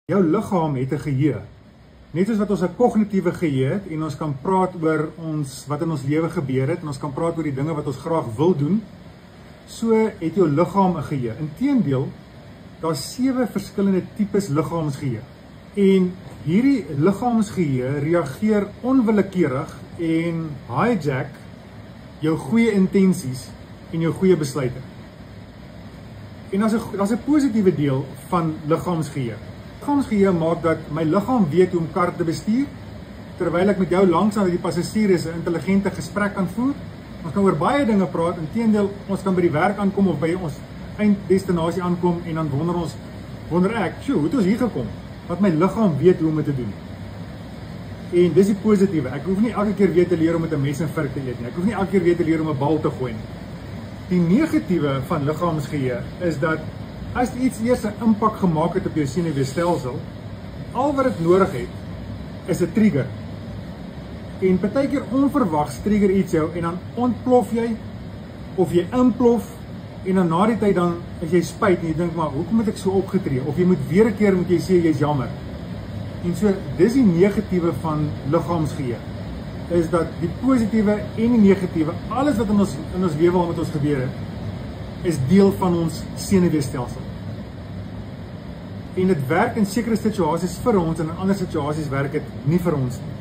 Jou liggaam het 'n geheue. Net soos wat ons 'n kognitiewe geheue het en ons kan praat oor wat in ons lewe gebeur het en ons kan praat oor die dinge wat ons graag wil doen, so het jou liggaam 'n geheue. Inteendeel, daar's 7 verskillende tipes liggaamsgeheue. En hierdie liggaamsgeheue reageer onwillekeurig en hijack jou goeie intensies en jou goeie besluite. En daar's 'n positiewe deel van liggaamsgeheue. Liggaamsgeheue maak dat my liggaam weet hoe om kar te bestuur, terwyl ek met jou langs aan die passasier is 'n intelligente gesprek kan voer. Ons kan oor baie dinge praat, inteendeel, ons kan by die werk aankom of by ons einddestinasie aankom en dan wonder ek, hoe het ons hier gekom? Want my liggaam weet hoe om dit te doen. En dis die positiewe. Ek hoef nie elke keer weer te leer om met 'n mes en vork te eet nie. Ek hoef nie elke keer weer te leer om 'n bal te gooi nie. Die negatiewe van liggaamsgeheue is dat as iets eers 'n impak gemaak het op jou senuweestelsel, al wat dit nodig het, is 'n trigger. En partykeer onverwags trigger iets jou en dan ontplof jy of jy implof en dan na die tyd dan as jy spyt en jy dink maar hoekom het ek so opgetree, of jy moet weer 'n keer moet jy sê jy's jammer. En so dis die negatiewe van liggaamsgeheue, is dat die positiewe en die negatiewe, alles wat in ons lewe al met ons gebeur het, is deel van ons senuweestelsel. En dit werk in sekere situasies vir ons en in ander situasies werk dit nie vir ons nie.